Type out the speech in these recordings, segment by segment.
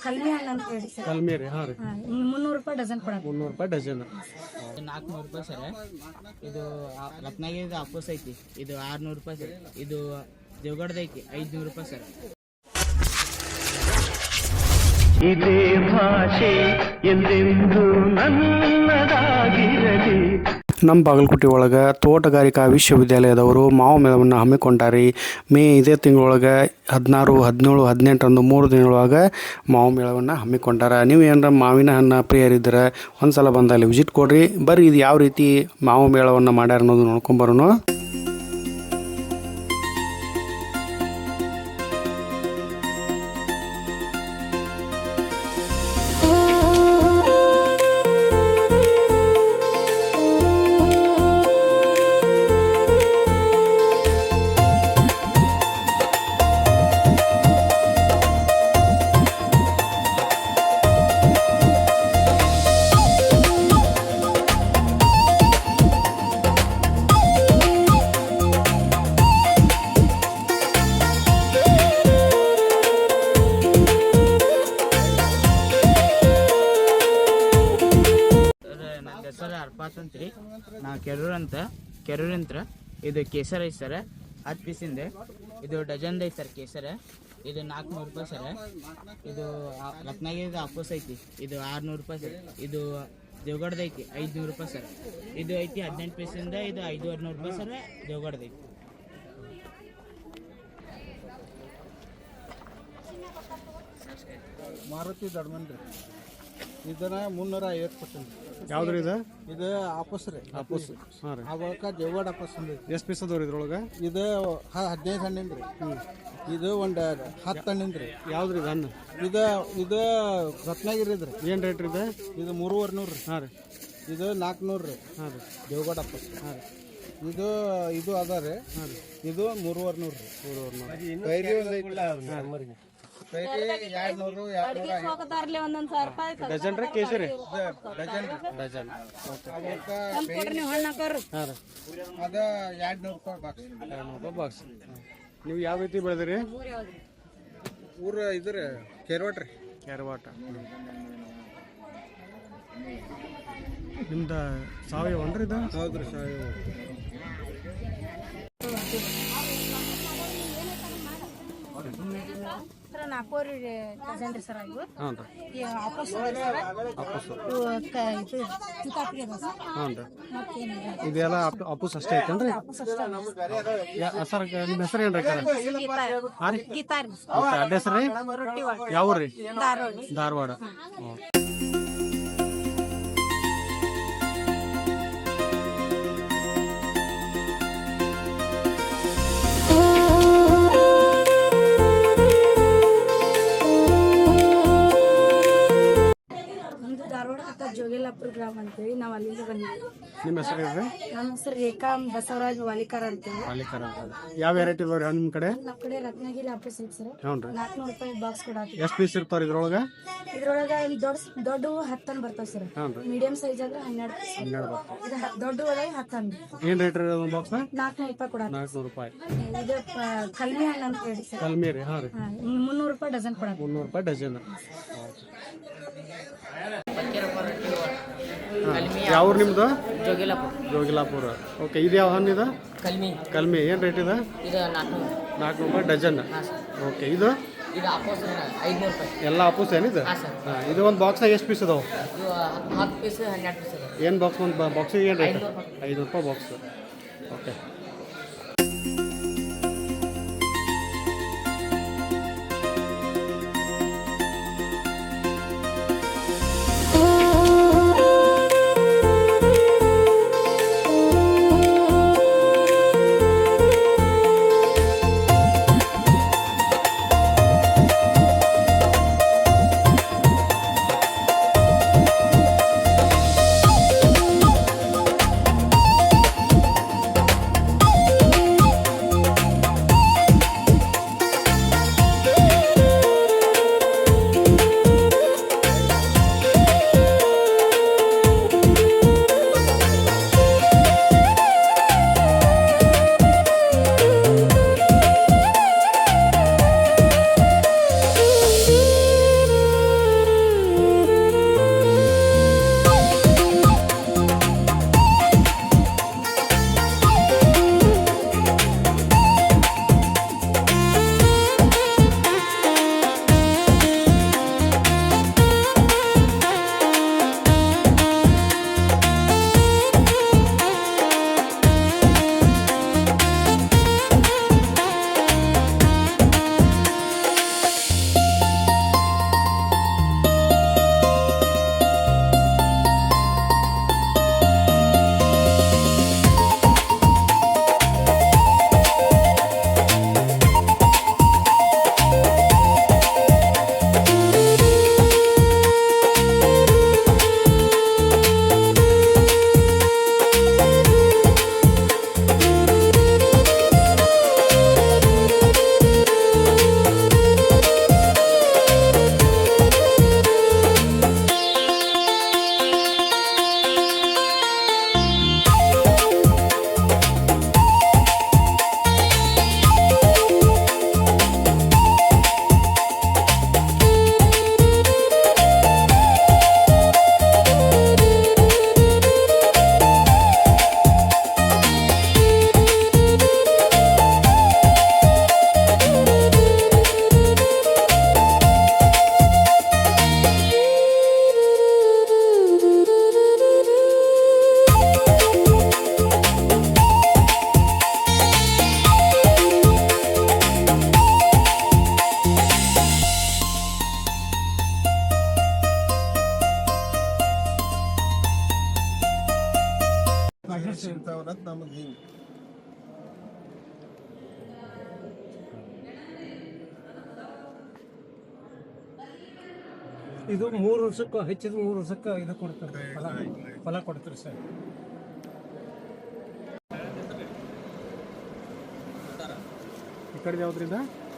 ಕಲ್ಮಿ ಹಣ್ಣು ಅಂತ ಹೇಳಿ ಸರ್. ಕಲ್ಮಿ ರೀ. ಹಾಂ ರೀ. 300 ರೂಪಾಯಿ ಡಜನ್ ಕೊಡೋದು. 300 ರೂಪಾಯಿ ಡಜನ್. 400 ರೂಪಾಯಿ ಸರ್. ಇದು ರತ್ನಗಿರಿದ ಅಪ್ಪಸ್ ಐತಿ, ಇದು 600 ರೂಪಾಯಿ ಸರ್. ಇದು ದೇವಗಢದ ಐತಿ 500 ರೂಪಾಯಿ ಸರ್. ಇದೇ ಭಾಷೆ ಎಂದೆಂದು ನನ್ನದಾಗಿರಲಿ. ನಮ್ಮ ಬಾಗಲಕೋಟೆ ಒಳಗೆ ತೋಟಗಾರಿಕಾ ವಿಶ್ವವಿದ್ಯಾಲಯದವರು ಮಾವು ಮೇಳವನ್ನು ಹಮ್ಮಿಕೊಂಡಾರಿ. ಇದೇ ತಿಂಗಳೊಳಗೆ 16, 17, 18 3 ದಿನಗಳೊಳಗೆ ಮಾವು ಮೇಳವನ್ನು ಹಮ್ಮಿಕೊಂಡಾರ. ನೀವು ಏನಾರ ಮಾವಿನ ಹಣ್ಣು ಪ್ರಿಯರಿದ್ದರೆ ಒಂದು ಸಲ ಬಂದು ಅಲ್ಲಿ ವಿಸಿಟ್ ಕೊಡ್ರಿ. ಬರ್ರಿ, ಇದು ಯಾವ ರೀತಿ ಮಾವು ಮೇಳವನ್ನು ಮಾಡ್ಯಾರ ಅನ್ನೋದು ನೋಡ್ಕೊಂಬರೋಣ. ಸರ್ ಅರ್ಪಾತ್ ಅಂತ್ರಿ, ನಾ ಕೆರೂರಂತ. ಇದು ಕೇಸರ್ ಐತೆ ಸರ್, 10 ಪೀಸಿಂದ. ಇದು ಡಜನ್ದ ಐತೆ ಸರ್ ಕೇಸರ. ಇದು 400 ರೂಪಾಯಿ ಸರ್. ಇದು ರತ್ನಗಿರಿದ ಅಪ್ಪಸ್ ಐತಿ, ಇದು 600 ರೂಪಾಯಿ ಸರ್. ಇದು ದೇವಗಢದ ಐತಿ 500 ರೂಪಾಯಿ ಸರ್. ಇದು ಐತಿ 18 ಪೀಸಿಂದ. ಇದು 500 ರೂಪಾಯಿ ಸರ್ ದೇವಗಢದ ಐತಿ. ಮಾರುತಿ ದೊಡ್ಡಮನ್ರಿ, ಇದನ್ನ 350%. ಯಾವ್ದು ರೀ ಇದು? ಇದು ಆಪಸ್ ರೀ. ಆಪಸ್. ಹಾಂ ರೀ. ಆ ಬಳಿಕ ದೇವಗಢ ಆಪಸ್ ಅಂದ್ರಿ. ಎಷ್ಟು ಪೀಸ್ ಅದಾವ್ರಿ ಇದ್ರೊಳಗೆ? ಇದು 15 ಹಣ್ಣಿಂದ ರೀ. ಇದು ಒಂದು 10 ಹಣ್ಣಿಂದ ರೀ. ಯಾವ್ದು ರೀ ಹಣ್ಣು? ಇದು ರತ್ನಗಿರಿ ಇದ್ರಿ. ಏನು ರೇಟ್ ರೀ ಇದು? ಇದು 3,400 ರೀ. ಹಾಂ ರೀ. ಇದು 400 ರೀ. ಹಾಂ ರೀ. ದೇವಗಢ ಆಪಸ್. ಹಾಂ ರೀ. ಇದು ಅದ ರೀ. ಹಾಂ ರೀ. ಇದು 3,400 ರೀ. 3,400. ಕೈರಿ ಒಂದು ಐತಿ. ಕೈರಿ 200, 250 ಡಜನ್ ರೀ ಕೇಸರಿ? ಡಜನ್. ಡಜನ್. ಓಕೆ. ಹಾಂ ರೀ. ಅದ 200 ರೂಪಾಯಿ ಬಾಕ್ಸ್. 200 ರೂಪಾಯಿ ಬಾಕ್ಸ್. ನೀವು ಯಾವ ರೀತಿ ಬೆಳೆದಿರಿ? ಊರು ಇದ್ರಿ ಕೆರವಾಟ ರೀ. ಕೆರವಾಟ. ನಿಮ್ದು ಸಾವಯವ ಅನ್ರಿ ಇದು? ಹೌದ್ರಿ, ಸಾವಯವ. ಸರ್ 4 ಡಜನ್ ರೀ ಸರ್. ಇವು ಹಾಂ ರೀ. ಆಪಸ್ ಅಪ್ಪಸ್. ಚಿತಾಪ್ರಿ ಅದ ಸರ್. ಹಾಂ ರೀ. ಮತ್ತೇನಿದೆ ಇದೆಲ್ಲ ಅಪ್ಪುಸ್ ಅಷ್ಟೇ ಐತೇನ್ರಿ? ಸರ್ ನಿಮ್ಮ ಹೆಸರು ಏನ್ರಿ? ಹಾಂ ರೀ. ಗೀತಾ ರೀ. ಅಡ್ಡ ಹೆಸರು ರೀ? ಯಾವ ರೀ? ಧಾರವಾಡ. ಜೋಗಿಲಾಪುರ ಗ್ರಾಮ ಅಂತೇಳಿ ನಾವು ಅಲ್ಲಿಂದ ಬಂದಿದ್ದೀವಿ. ನಿಮ್ಮ ಹೆಸರು ಏನ್ರಿ? ನಮ್ಮ ಹೆಸರು ರೇಖಾ ಬಸವರಾಜ್ ವಾಲಿಕಾರ ಅಂತೇಳಿ. ವಾಲಿಕಾರ ಅಂತ. ಯಾವ ವೆರೈಟಿ ಇದಾವ್ರಿ ನಿಮ್ಮ ಕಡೆ? ನಮ್ಮ ಕಡೆ ರತ್ನಗಿರಿ ಆಪಸ್ ಐತಿ ಸರ್. ಹ್ಞೂ ರೀ. 400 ರೂಪಾಯಿ ಬಾಕ್ಸ್ ಕೊಡಾತಿ. ಎಷ್ಟು ಪೀಸ್ ಇರ್ತಾವ್ರಿ ಇದ್ರೊಳಗೆ? ಇದ್ರೊಳಗೆ ದೊಡ್ಡ 10 ಟನ್ ಬರ್ತಾವ ಸರ್. ಹ್ಞೂ ರೀ. ಮೀಡಿಯಂ ಸೈಜ್ ಆದ್ರೆ 12 ಪೀಸ್. 12 ಬರ್ತಾವ. ಇದು ದೊಡ್ಡ ಒಳಗೆ 10 ಟನ್. ಏನು ರೇಟ್ ರೀ ಒಂದು ಬಾಕ್ಸ್? 400 ರೂಪಾಯಿ ಕೊಡಾತಿ. 400 ರೂಪಾಯಿ. ಇದು ಕಲ್ಮಿ ಹಣ್ಣು ಅಂತ ಹೇಳಿ ಸರ್. ಕಲ್ಮಿ ರೀ. ಹಾಂ ರೀ. 300 ರೂಪಾಯಿ ಡಜನ್ ಕೊಡಾತಿ. 300 ರೂಪಾಯಿ ಡಜನ್. ಯಾವ ಊರು ನಿಮ್ಮದು? ಜೋಗಿಲಾಪುರ. ಓಕೆ. ಇದು ಯಾವ ಹಣ್ಣು ಇದು? ಕಲ್ಮಿ. ಏನು ರೇಟ್ ಇದೆ? ಇದು 400 ರೂಪಾಯಿ ಡಜನ್. ಓಕೆ. ಇದು ಅಪ್ಪಸ್ 500 ರೂಪಾಯಿ. ಎಲ್ಲ ಅಪ್ಪುಸ್ ಏನಿದೆ? ಹಾಂ. ಇದು ಒಂದು ಬಾಕ್ಸಾಗ ಎಷ್ಟು ಪೀಸ್ ಅದಾವೆ? 10 ಪೀಸ್ 12 ಪೀಸ್ ಅದ. ಏನು ಬಾಕ್ಸ್? ಒಂದು ಬಾಕ್ಸಿಗೆ ಏನು ರೇಟ್? 500 ರೂಪಾಯಿ ಬಾಕ್ಸ್. ಓಕೆ. ಸಿಗ್ತಾವಲ್ಲ ನಮಗೆ ಹಿಂಗೆ ಇದು 3 ವರ್ಷಕ್ಕೆ ಹೆಚ್ಚಿದ 3 ವರ್ಷಕ್ಕೆ ಇದು ಕೊಡ್ತಾರೆ ಫಲ ಕೊಡ್ತಾರೆ ಸರ್. ಈ ಕಡೆ ಯಾವ್ದ್ರಿಂದ?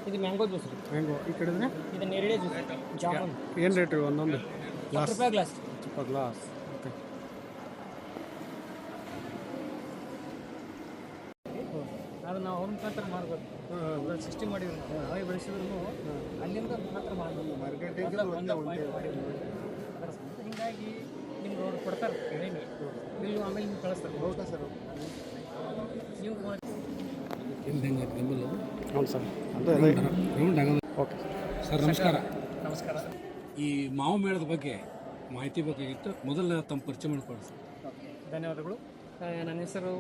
ಇದು ಮ್ಯಾಂಗೋ ಜ್ಯೂಸ್ ರೀ. ಮ್ಯಾಂಗೋ. ಈ ಕಡೆ ಇದು ನೇರಳೆ ಜ್ಯೂಸ್ ಜಾಮೂನ್. ಏನು ರೇಟ್ ರೀ ಒಂದೊಂದು? ₹10 ಗ್ಲಾಸ್. ಗ್ಲಾಸ್. ಓಕೆ. ಅದು ನಾವು ಅವ್ರ ಮುಖಾಂತರ ಮಾಡ್ಬೋದು. ಸೃಷ್ಟಿ ಮಾಡಿದ್ರು ನಾವೇ ಬೆಳೆಸಿದ್ರು ಅಲ್ಲಿಂದ ಮಾತ್ರ ಮಾಡ್ಬೋದು. ಹಿಂಗಾಗಿ ನಿಮ್ಗೆ ಅವ್ರು ಕೊಡ್ತಾರೆ ಕಡಿಮೆ ಬಿಲ್ಲು, ಆಮೇಲೆ ನಿಮ್ಗೆ ಕಳಿಸ್ತಾರೆ. ಹೌದಾ ಸರ್? ನೀವು ಹೌದು ಸರ್. ಓಕೆ ಸರ್ ನಮಸ್ಕಾರ. ನಮಸ್ಕಾರ. ಈ ಮಾವು ಮೇಳದ ಬಗ್ಗೆ ಮಾಹಿತಿ ಬೇಕಾಗಿತ್ತು. ಮೊದಲ ತಮ್ಮ ಪರಿಚಯ ಮಾಡಿಕೊಳ್ಳಿ ಸರ್. ಧನ್ಯವಾದಗಳು. ನನ್ನ ಹೆಸರು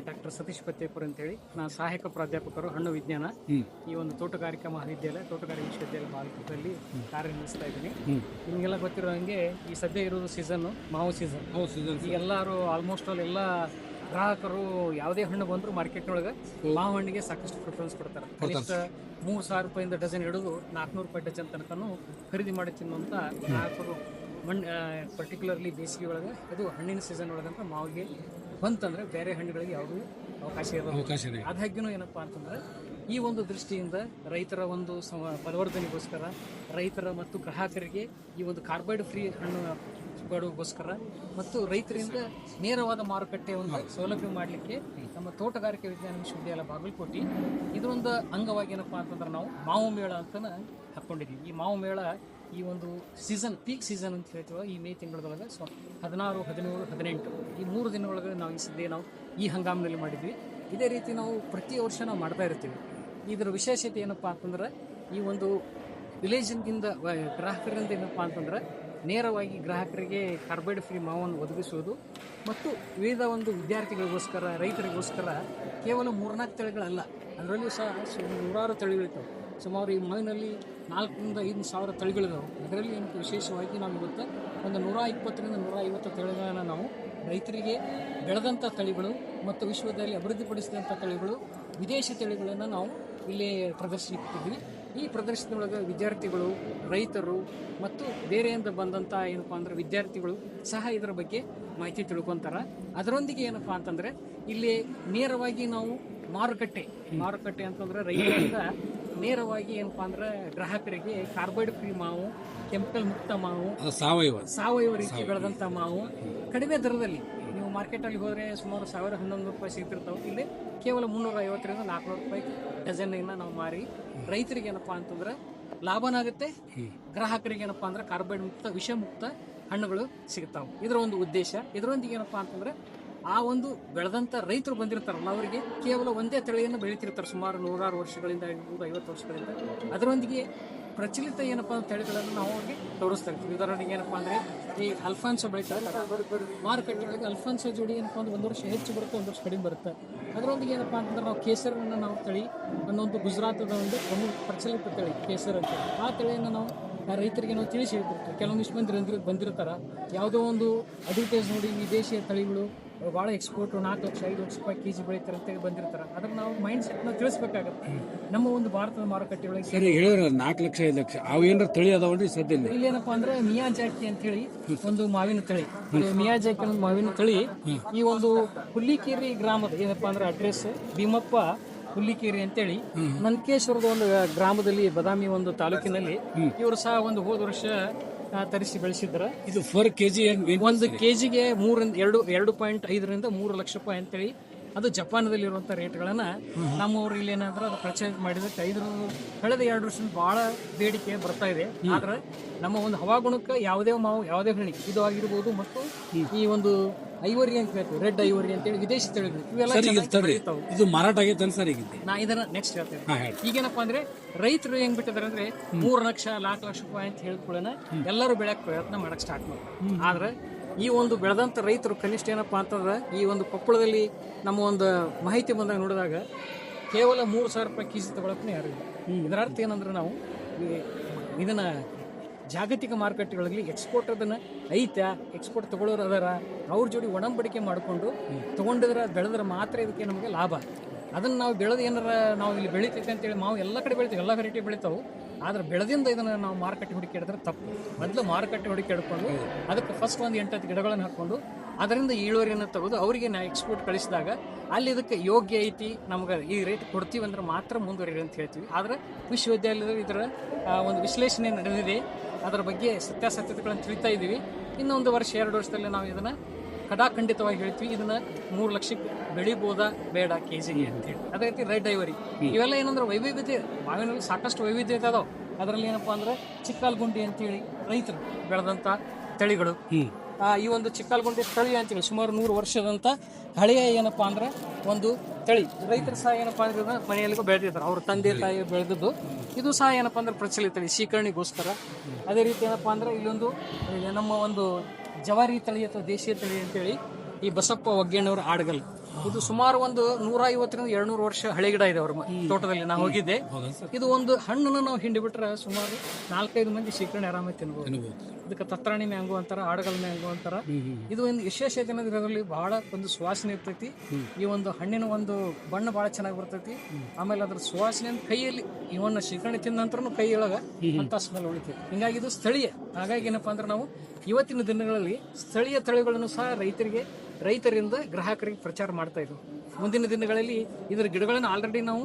ಡಾಕ್ಟರ್ ಸತೀಶ್ ಪತ್ತೇಪುರ್ ಅಂತೇಳಿ. ನಾನು ಸಹಾಯಕ ಪ್ರಾಧ್ಯಾಪಕರು ಹಣ್ಣು ವಿಜ್ಞಾನ ಈ ಒಂದು ತೋಟಗಾರಿಕಾ ಮಹಾವಿದ್ಯಾಲಯ ತೋಟಗಾರಿಕಾ ವಿಶ್ವವಿದ್ಯಾಲಯ ಬಾಗಲಕೋಟೆಯಲ್ಲಿ ಕಾರ್ಯನಿರ್ವಹಿಸ್ತಾ ಇದ್ದೀನಿ. ನಿಮಗೆಲ್ಲ ಗೊತ್ತಿರೋ ಹಂಗೆ ಈ ಸದ್ಯ ಇರೋದು ಸೀಸನ್ನು ಮಾವು ಸೀಸನ್. ಈಗ ಎಲ್ಲರೂ ಆಲ್ಮೋಸ್ಟ್ ಆಲ್ ಎಲ್ಲ ಗ್ರಾಹಕರು ಯಾವುದೇ ಹಣ್ಣು ಬಂದರೂ ಮಾರ್ಕೆಟ್ನೊಳಗೆ ಮಾವು ಹಣ್ಣಿಗೆ ಸಾಕಷ್ಟು ಪ್ರಿಫರೆನ್ಸ್ ಕೊಡ್ತಾರೆ. ಕನಿಷ್ಠ ₹3,000 ಡಜನ್ ಹಿಡಿದು ₹400 ಡಜನ್ ತನಕನೂ ಖರೀದಿ ಮಾಡಿ ತಿನ್ನುವಂಥ ಗ್ರಾಹಕರು ಪರ್ಟಿಕ್ಯುಲರ್ಲಿ ಬೇಸಿಗೆ ಒಳಗೆ ಅದು ಹಣ್ಣಿನ ಸೀಸನ್ ಒಳಗಂತ ಮಾವಿಗೆ ಬಂತಂದರೆ ಬೇರೆ ಹಣ್ಣುಗಳಿಗೆ ಯಾವುದೂ ಅವಕಾಶ ಇರೋದು. ಆದಾಗ್ಯೂ ಏನಪ್ಪ ಅಂತಂದರೆ ಈ ಒಂದು ದೃಷ್ಟಿಯಿಂದ ರೈತರ ಒಂದು ಬಲವರ್ಧನೆಗೋಸ್ಕರ ರೈತರ ಮತ್ತು ಗ್ರಾಹಕರಿಗೆ ಈ ಒಂದು ಕಾರ್ಬೈಡ್ ಫ್ರೀ ಹಣ್ಣು ಕೊಡುಗೋಸ್ಕರ ಮತ್ತು ರೈತರಿಂದ ನೇರವಾದ ಮಾರುಕಟ್ಟೆ ಒಂದು ಸೌಲಭ್ಯ ಮಾಡಲಿಕ್ಕೆ ನಮ್ಮ ತೋಟಗಾರಿಕೆ ವಿಜ್ಞಾನ ವಿಶ್ವವಿದ್ಯಾಲಯ ಬಾಗಲಕೋಟೆ ಇದರೊಂದು ಅಂಗವಾಗಿ ಏನಪ್ಪ ಅಂತಂದ್ರೆ ನಾವು ಮಾವು ಮೇಳ ಅಂತ ಹಾಕ್ಕೊಂಡಿದ್ದೀವಿ. ಈ ಮಾವು ಮೇಳ ಈ ಒಂದು ಸೀಸನ್ ಪೀಕ್ ಸೀಸನ್ ಅಂತ ಹೇಳ್ತೀವಿ. ಈ ಮೇ ತಿಂಗಳದೊಳಗೆ 16, 17, 18 ಈ 3 ದಿನದೊಳಗೆ ನಾವು ಈ ಸದ್ಯ ನಾವು ಈ ಹಂಗಾಮಿನಲ್ಲಿ ಮಾಡಿದ್ವಿ. ಇದೇ ರೀತಿ ನಾವು ಪ್ರತಿ ವರ್ಷ ನಾವು ಮಾಡ್ತಾ ಇರ್ತೀವಿ. ಇದರ ವಿಶೇಷತೆ ಏನಪ್ಪ ಅಂತಂದ್ರೆ ಈ ಒಂದು ವಿಲೇಜಿನಿಂದ ಗ್ರಾಹಕರಿಂದ ಏನಪ್ಪ ಅಂತಂದ್ರೆ ನೇರವಾಗಿ ಗ್ರಾಹಕರಿಗೆ ಕಾರ್ಬೈಡ್ ಫ್ರೀ ಮಾವನ್ನು ಒದಗಿಸುವುದು ಮತ್ತು ವಿವಿಧ ಒಂದು ವಿದ್ಯಾರ್ಥಿಗಳಿಗೋಸ್ಕರ ರೈತರಿಗೋಸ್ಕರ ಕೇವಲ 3-4 ತಳಿಗಳಲ್ಲ, ಅದರಲ್ಲಿಯೂ ಸಹ ನೂರಾರು ತಳಿಗಳಿರ್ತವೆ. ಸುಮಾರು ಈ ಮಾವಿನಲ್ಲಿ 4,000-5,000 ತಳಿಗಳಿದಾವೆ. ಅದರಲ್ಲಿ ಏನಕ್ಕೆ ವಿಶೇಷವಾಗಿ ನಾವು ಇವತ್ತು ಒಂದು 120-150 ತಳಿಗಳನ್ನು ನಾವು ರೈತರಿಗೆ ಬೆಳೆದಂಥ ತಳಿಗಳು ಮತ್ತು ವಿಶ್ವದಲ್ಲಿ ಅಭಿವೃದ್ಧಿಪಡಿಸಿದಂಥ ತಳಿಗಳು, ವಿದೇಶಿ ತಳಿಗಳನ್ನು ನಾವು ಇಲ್ಲಿ ಪ್ರದರ್ಶನಕ್ಕಿಟ್ಟಿದ್ವಿ. ಈ ಪ್ರದರ್ಶನದೊಳಗೆ ವಿದ್ಯಾರ್ಥಿಗಳು, ರೈತರು ಮತ್ತು ಬೇರೆಯಿಂದ ಬಂದಂಥ ಏನಪ್ಪ ಅಂದ್ರೆ ವಿದ್ಯಾರ್ಥಿಗಳು ಸಹ ಇದರ ಬಗ್ಗೆ ಮಾಹಿತಿ ತಿಳ್ಕೊತಾರೆ. ಅದರೊಂದಿಗೆ ಏನಪ್ಪ ಅಂತಂದರೆ ಇಲ್ಲಿ ನೇರವಾಗಿ ನಾವು ಮಾರುಕಟ್ಟೆ ಅಂತಂದರೆ ರೈತರಿಂದ ನೇರವಾಗಿ ಏನಪ್ಪ ಅಂದ್ರೆ ಗ್ರಾಹಕರಿಗೆ ಕಾರ್ಬೈಡ್ ಫ್ರೀ ಮಾವು, ಕೆಮಿಕಲ್ ಮುಕ್ತ ಮಾವು, ಸಾವಯವ ರೀತಿ ಬೆಳೆದಂಥ ಮಾವು ಕಡಿಮೆ ದರದಲ್ಲಿ ನೀವು ಮಾರ್ಕೆಟಲ್ಲಿ ಹೋದರೆ ಸುಮಾರು ₹1,100 ಸಿಗ್ತಿರ್ತಾವೆ. ಇಲ್ಲಿ ಕೇವಲ ₹350-400 ಡಜನ್ನ ನಾವು ಮಾರಿ ರೈತರಿಗೆ ಏನಪ್ಪ ಅಂತಂದ್ರೆ ಲಾಭನಾಗುತ್ತೆ, ಗ್ರಾಹಕರಿಗೆ ಏನಪ್ಪ ಅಂದ್ರೆ ಕಾರ್ಬೈಡ್ ಮುಕ್ತ ವಿಷ ಮುಕ್ತ ಹಣ್ಣುಗಳು ಸಿಗ್ತಾವೆ. ಇದರ ಒಂದು ಉದ್ದೇಶ. ಇದರೊಂದಿಗೆ ಏನಪ್ಪ ಅಂತಂದ್ರೆ ಆ ಒಂದು ಬೆಳೆದಂಥ ರೈತರು ಬಂದಿರ್ತಾರಲ್ಲ ಅವರಿಗೆ ಕೇವಲ ಒಂದೇ ತಳಿಯನ್ನು ಬೆಳೀತಿರ್ತಾರೆ ಸುಮಾರು 100 ವರ್ಷಗಳಿಂದ 150 ವರ್ಷಗಳಿಂದ. ಅದರೊಂದಿಗೆ ಪ್ರಚಲಿತ ಏನಪ್ಪ ತಳಿಗಳನ್ನು ನಾವು ಅವ್ರಿಗೆ ತೋರಿಸ್ತಾ ಇರ್ತೀವಿ. ಉದಾಹರಣೆಗೆ ಏನಪ್ಪ ಅಂದರೆ ಈ ಅಲ್ಫಾನ್ಸೋ ಬೆಳೀತಾರೆ, ಮಾರುಕಟ್ಟೆಯೊಳಗೆ ಅಲ್ಫಾನ್ಸೋ ಜೋಡಿ ಏನಪ್ಪ ಅಂದ್ರೆ 1 ವರ್ಷ ಹೆಚ್ಚು ಬರುತ್ತೆ, 1 ವರ್ಷ ಕಡಿಮೆ ಬರುತ್ತೆ. ಅದರೊಂದಿಗೆ ಏನಪ್ಪ ಅಂತಂದ್ರೆ ನಾವು ಕೇಸರನ್ನು ನಾವು ತಳಿ ಅನ್ನೊಂದು ಗುಜರಾತದ ಒಂದು ಪ್ರಮುಖ ಪ್ರಚಲಿತ ತಳಿ ಕೇಸರ್ ಅಂತ, ಆ ತಳಿಯನ್ನು ನಾವು ರೈತರಿಗೆ ನಾವು ತಿಳಿಸಿ ಹೇಳ್ತಿರ್ತೀವಿ. ಕೆಲವೊಂದಿಷ್ಟು ಮಂದಿ ಬಂದಿರ್ತಾರೆ, ಯಾವುದೋ ಒಂದು ಅಡ್ವರ್ಟೈಸ್ ನೋಡಿ ವಿದೇಶಿಯ ತಳಿಗಳು ಭಾಳ ಎಕ್ಸ್ಪೋರ್ಟ್ 4 ಲಕ್ಷ 5 ಲಕ್ಷ ರೂಪಾಯಿ ಕೆಜಿ ಬೆಳೀತಾರೆ ಅಂತೇಳಿ ಬಂದಿರ್ತಾರೆ. ಅದ್ರ ನಾವು ಮೈಂಡ್ ಸೆಟ್ನ ತಿಳಿಸ್ಬೇಕಾಗತ್ತೆ. ನಮ್ಮ ಒಂದು ಭಾರತದ ಮಾರುಕಟ್ಟೆ ಒಳಗೆ ಸರಿ ಹೇಳಿದ್ರೆ 4 ಲಕ್ಷ 5 ಲಕ್ಷ ಅವು ಏನಾರ ತಳಿ ಅದಾವಲ್ರಿ ಸದ್ಯ ಇಲ್ಲೇನಪ್ಪ ಅಂದ್ರೆ ಮಿಯಾಜಾಕಿ ಅಂತ ಹೇಳಿ ಒಂದು ಮಾವಿನ ತಳಿ, ಮಿಯಾಜಾಕಿ ಅನ್ನೋ ಮಾವಿನ ತಳಿ ಈ ಒಂದು ಹುಲ್ಲಿಕೇರಿ ಗ್ರಾಮದ ಏನಪ್ಪಾ ಅಂದ್ರೆ ಅಡ್ರೆಸ್ ಭೀಮಪ್ಪ ಹುಲ್ಲಿಕೇರಿ ಅಂತೇಳಿ ನಂದಕೇಶ್ವರದ ಒಂದು ಗ್ರಾಮದಲ್ಲಿ ಬದಾಮಿ ಒಂದು ತಾಲೂಕಿನಲ್ಲಿ ಇವರು ಸಹ ಒಂದು ಹೋದ ವರ್ಷ ತರಿಸಿ ಬೆಳೆಸಿದ್ರ. ಇದು ಫರ್ ಕೆಜಿ ಒಂದು ಕೆಜಿಗೆ 2.5 3 ಲಕ್ಷ ರೂಪಾಯಿ ಅಂತೇಳಿ ಅದು ಜಪಾನದಲ್ಲಿರುವಂಥ ರೇಟ್ಗಳನ್ನ ನಮ್ಮವ್ರು ಇಲ್ಲಿ ಏನಾದ್ರೆ ಅದು ಪರ್ಚೇಸ್ ಮಾಡಿದಕ್ಕೆ ಕಳೆದ 2 ವರ್ಷದಿಂದ ಭಾಳ ಬೇಡಿಕೆ ಬರ್ತಾ ಇದೆ. ಆದ್ರೆ ನಮ್ಮ ಒಂದು ಹವಾಗುಣಕ್ಕೆ ಯಾವುದೇ ಮಾವು ಯಾವುದೇ ಹಣ್ಣಿ ಇದು ಆಗಿರ್ಬೋದು ಮತ್ತು ಈ ಒಂದು ಐವರಿ ಅಂತ ಹೇಳ್ತೀವಿ, ರೆಡ್ ಐವರಿ ಅಂತೇಳಿ ವಿದೇಶಿ ತಳಿಗಳು ಇವೆಲ್ಲ ಇದು ಮಾರಾಟ ಆಗೈತೆ ಸರ್. ಈಗ ನಾ ಇದನ್ನ ನೆಕ್ಸ್ಟ್ ಹೇಳ್ತೇನೆ. ಈಗೇನಪ್ಪ ಅಂದ್ರೆ ರೈತರು ಹೆಂಗ್ ಬಿಟ್ಟಿದಾರೆ ಅಂದ್ರೆ 3 ಲಕ್ಷ 4 ಲಕ್ಷ ರೂಪಾಯಿ ಅಂತ ಹೇಳಿದ್ಕೊಳ್ಳೇನ ಎಲ್ಲರೂ ಬೆಳೆಯಕ್ಕೆ ಪ್ರಯತ್ನ ಮಾಡಕ್ ಸ್ಟಾರ್ಟ್ ಮಾಡ್ತಾರೆ. ಆದ್ರೆ ಈ ಒಂದು ಬೆಳೆದಂತ ರೈತರು ಕನಿಷ್ಠ ಏನಪ್ಪಾ ಅಂತಂದ್ರೆ ಈ ಒಂದು ಕೊಪ್ಪಳದಲ್ಲಿ ನಮ್ಮ ಒಂದು ಮಾಹಿತಿ ಬಂದಾಗ ನೋಡಿದಾಗ ಕೇವಲ 3,000 ರೂಪಾಯಿ ಕೆಜಿ ತಗೊಳಕ್ಕೆ ಯಾರು ಇಲ್ಲ. ಇದರ ಅರ್ಥ ಏನಂದ್ರೆ ನಾವು ಇದನ್ನ ಜಾಗತಿಕ ಮಾರುಕಟ್ಟೆಗಳಲ್ಲಿ ಎಕ್ಸ್ಪೋರ್ಟ್ ಅದನ್ನು ಐತಾ ಎಕ್ಸ್ಪೋರ್ಟ್ ತಗೊಳ್ಳೋರು ಅದಾರ ಅವ್ರ ಜೋಡಿ ಒಡಂಬಡಿಕೆ ಮಾಡಿಕೊಂಡು ತೊಗೊಂಡಿದ್ರೆ ಬೆಳೆದ್ರೆ ಮಾತ್ರ ಇದಕ್ಕೆ ನಮಗೆ ಲಾಭ. ಅದನ್ನು ನಾವು ಬೆಳೆದು ಏನಾರ ನಾವು ಇಲ್ಲಿ ಬೆಳಿತೈತೆ ಅಂತೇಳಿ ಮಾವು ಎಲ್ಲ ಕಡೆ ಬೆಳಿತೀವಿ, ಎಲ್ಲ ವೆರೈಟಿ ಬೆಳಿತಾವೆ. ಆದ್ರೆ ಬೆಳೆದಿಂದ ಇದನ್ನು ನಾವು ಮಾರುಕಟ್ಟೆ ಹುಡುಕಿ ಹಿಡಿದ್ರೆ ತಪ್ಪು. ಮೊದಲು ಮಾರುಕಟ್ಟೆ ಹುಡುಕಿ ಹಿಡ್ಕೊಂಡು ಅದಕ್ಕೆ ಫಸ್ಟ್ ಒಂದು 8-10 ಗಿಡಗಳನ್ನು ಹಾಕ್ಕೊಂಡು ಅದರಿಂದ ಇಳುವರಿಯನ್ನು ತೆಗೆದು ಅವರಿಗೆ ನಾವು ಎಕ್ಸ್ಪೋರ್ಟ್ ಕಳಿಸಿದಾಗ ಅಲ್ಲಿ ಇದಕ್ಕೆ ಯೋಗ್ಯ ಐತಿ, ನಮ್ಗೆ ಈ ರೇಟ್ ಕೊಡ್ತೀವಿ ಅಂದ್ರೆ ಮಾತ್ರ ಮುಂದುವರಿ ಅಂತ ಹೇಳ್ತೀವಿ. ಆದರೆ ವಿಶ್ವವಿದ್ಯಾಲಯದಲ್ಲಿ ಇದರ ಒಂದು ವಿಶ್ಲೇಷಣೆ ನಡೆದಿದೆ, ಅದರ ಬಗ್ಗೆ ಸತ್ಯಾಸತ್ಯತೆಗಳನ್ನು ತಿಳಿತಾ ಇದ್ದೀವಿ. ಇನ್ನೊಂದು ವರ್ಷ 2 ವರ್ಷದಲ್ಲಿ ನಾವು ಇದನ್ನು ಖಡಾಖಂಡಿತವಾಗಿ ಹೇಳ್ತೀವಿ, ಇದನ್ನ 3 ಲಕ್ಷಕ್ಕೆ ಬೆಳಿಬೋದಾ ಬೇಡ ಕೆಜಿಗೆ ಅಂತೇಳಿ. ಅದೇ ರೀತಿ ರೆಡ್ ಐವರಿ ಇವೆಲ್ಲ ಏನಂದ್ರೆ ವೈವಿಧ್ಯತೆ, ಮಾವಿನಲ್ಲಿ ಸಾಕಷ್ಟು ವೈವಿಧ್ಯತೆ ಅದಾವೆ. ಅದರಲ್ಲಿ ಏನಪ್ಪಾ ಅಂದ್ರೆ ಚಿಕ್ಕಾಲ್ಗುಂಡಿ ಅಂತೇಳಿ ರೈತರು ಬೆಳೆದಂಥ ತಳಿಗಳು. ಈ ಒಂದು ಚಿಕ್ಕಾಲ್ಗುಂಡಿ ತಳಿ ಅಂತೇಳಿ ಸುಮಾರು 100 ವರ್ಷದಂಥ ಹಳೆಯ ಏನಪ್ಪಾ ಅಂದ್ರೆ ಒಂದು ತಳಿ. ರೈತರು ಸಹ ಏನಪ್ಪಾ ಅಂದ್ರೆ ಇದನ್ನ ಮನೆಯಲ್ಲಿಗೂ ಬೆಳೆದಿದ್ದಾರೆ, ಅವ್ರ ತಂದೆ ತಾಯಿ ಬೆಳೆದದ್ದು. ಇದು ಸಹ ಏನಪ್ಪಾ ಅಂದ್ರೆ ಪ್ರಚಲಿತ ತಳಿ, ಶೇಖರಣೆಗೋಸ್ಕರ. ಅದೇ ರೀತಿ ಏನಪ್ಪಾ ಅಂದ್ರೆ ಇಲ್ಲೊಂದು ನಮ್ಮ ಒಂದು ಜವಾರಿ ತಳಿ ಅಥವಾ ದೇಶೀಯ ತಳಿ ಅಂತೇಳಿ ಈ ಬಸಪ್ಪ ಒಗ್ಗೇಣವ್ರ ಆಡಗಲ್. ಇದು ಸುಮಾರು ಒಂದು 150-200 ವರ್ಷ ಹಳೆ ಗಿಡ ಇದೆ ಅವ್ರ ತೋಟದಲ್ಲಿ. ನಾವು ಹೋಗಿದ್ದೆ. ಇದು ಒಂದು ಹಣ್ಣನ್ನು ನಾವು ಹಿಂಡಿ ಬಿಟ್ರೆ ಸುಮಾರು 4-5 ಮಂದಿ ಶೇಖರಣೆ ಆರಾಮಾಗಿ ತಿನ್ಬೋದು. ಇದಕ್ಕೆ ತತ್ರಾಣಿ ಮ್ಯಾಂಗೋ ಅಂತಾರ, ಆಡಗಲ್ ಮ್ಯಾಂಗೋ ಅಂತಾರ. ಇದು ಒಂದು ವಿಶೇಷತೆ ಅನ್ನೋದು ಇದರಲ್ಲಿ ಬಹಳ ಒಂದು ಸುವಾಸನೆ ಇರ್ತೈತಿ. ಈ ಒಂದು ಹಣ್ಣಿನ ಒಂದು ಬಣ್ಣ ಬಹಳ ಚೆನ್ನಾಗಿ ಬರ್ತೈತಿ. ಆಮೇಲೆ ಅದ್ರ ಸುವಾಸನೆ ಕೈಯಲ್ಲಿ ಇವನ್ನ ಶೇಖರಣೆ ತಿಂದ ನಂತರ ಕೈಯೊಳಗ ಅಂತ ಸ್ಮೆಲ್ ಉಳಿತೈತಿ. ಹಿಂಗಾಗಿ ಇದು ಸ್ಥಳೀಯ. ಹಾಗಾಗಿ ಏನಪ್ಪಾ ಅಂದ್ರೆ ನಾವು ಇವತ್ತಿನ ದಿನಗಳಲ್ಲಿ ಸ್ಥಳೀಯ ತಳಿಗಳನ್ನು ಸಹ ರೈತರಿಂದ ಗ್ರಾಹಕರಿಗೆ ಪ್ರಚಾರ ಮಾಡ್ತಾ ಇದ್ವು. ಮುಂದಿನ ದಿನಗಳಲ್ಲಿ ಇದರ ಗಿಡಗಳನ್ನು ಆಲ್ರೆಡಿ ನಾವು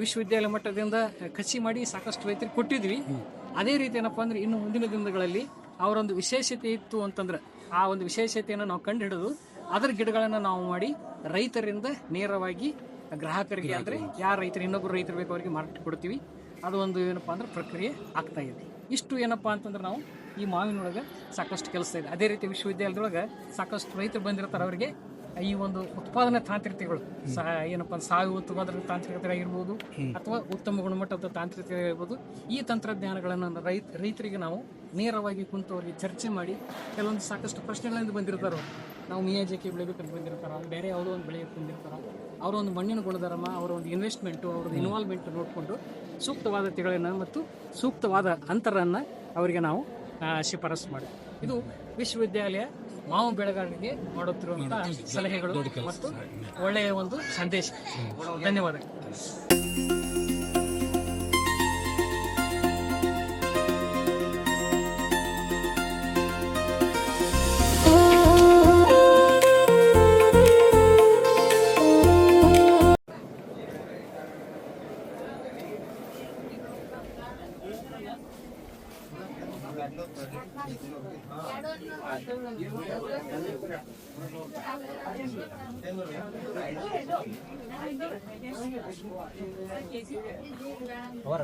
ವಿಶ್ವವಿದ್ಯಾಲಯ ಮಟ್ಟದಿಂದ ಕಸಿ ಮಾಡಿ ಸಾಕಷ್ಟು ರೈತರಿಗೆ ಕೊಟ್ಟಿದ್ವಿ. ಅದೇ ರೀತಿ ಏನಪ್ಪಾ ಅಂದ್ರೆ ಇನ್ನು ಮುಂದಿನ ದಿನಗಳಲ್ಲಿ ಅವರೊಂದು ವಿಶೇಷತೆ ಇತ್ತು ಅಂತಂದ್ರೆ ಆ ಒಂದು ವಿಶೇಷತೆಯನ್ನು ನಾವು ಕಂಡು ಹಿಡಿದು ಅದರ ಗಿಡಗಳನ್ನು ನಾವು ಮಾಡಿ ರೈತರಿಂದ ನೇರವಾಗಿ ಗ್ರಾಹಕರಿಗೆ, ಅಂದ್ರೆ ಯಾರು ರೈತರು ಇನ್ನೊಬ್ಬರು ರೈತರು ಬೇಕು ಅವರಿಗೆ ಮಾರಾಟ ಕೊಡ್ತೀವಿ. ಅದು ಒಂದು ಏನಪ್ಪಾ ಅಂದ್ರೆ ಪ್ರಕ್ರಿಯೆ ಆಗ್ತಾ ಇದೆ. ಇಷ್ಟು ಏನಪ್ಪಾ ಅಂತಂದ್ರೆ ನಾವು ಈ ಮಾವಿನೊಳಗೆ ಸಾಕಷ್ಟು ಕೆಲಸ ಇದೆ. ಅದೇ ರೀತಿ ವಿಶ್ವವಿದ್ಯಾಲಯದೊಳಗೆ ಸಾಕಷ್ಟು ರೈತರು ಬಂದಿರ್ತಾರೆ. ಅವರಿಗೆ ಈ ಒಂದು ಉತ್ಪಾದನಾ ತಾಂತ್ರಿಕತೆಗಳು ಏನಪ್ಪಾ ಸಾವಯವ ಉತ್ಪಾದನಾ ತಾಂತ್ರಿಕತೆ ಆಗಿರ್ಬೋದು ಅಥವಾ ಉತ್ತಮ ಗುಣಮಟ್ಟದ ತಾಂತ್ರಿಕತೆ ಆಗಿರ್ಬೋದು, ಈ ತಂತ್ರಜ್ಞಾನಗಳನ್ನು ರೈತರಿಗೆ ನಾವು ನೇರವಾಗಿ ಕುಂತು ಅವರಿಗೆ ಚರ್ಚೆ ಮಾಡಿ ಕೆಲವೊಂದು ಸಾಕಷ್ಟು ಪ್ರಶ್ನೆಗಳಿಂದ ಬಂದಿರ್ತಾರೆ. ನಾವು ಮಿಯಾಜಾಕಿ ಬೆಳಿಬೇಕಂತ ಬಂದಿರ್ತಾರೆ, ಬೇರೆ ಯಾವುದೋ ಒಂದು ಬೆಳೆಯಕ್ಕೆ ಬಂದಿರ್ತಾರೆ. ಅವರ ಒಂದು ಮಣ್ಣಿನ ಗುಣಧರ್ಮ, ಅವರ ಒಂದು ಇನ್ವೆಸ್ಟ್ಮೆಂಟು, ಅವ್ರದ್ದು ಇನ್ವಾಲ್ವ್ಮೆಂಟ್ ನೋಡಿಕೊಂಡು ಸೂಕ್ತವಾದ ತಳಿಗಳನ್ನು ಮತ್ತು ಸೂಕ್ತವಾದ ಅಂತರನ್ನು ಅವರಿಗೆ ನಾವು ಶಿಫಾರಸು ಮಾಡಿ. ಇದು ವಿಶ್ವವಿದ್ಯಾಲಯ ಮಾವು ಬೆಳೆಗಾರರಿಗೆ ಮಾಡುತ್ತಿರುವಂತಹ ಸಲಹೆಗಳು ಮತ್ತು ಒಳ್ಳೆಯ ಒಂದು ಸಂದೇಶ. ಧನ್ಯವಾದಗಳು. ಅವರ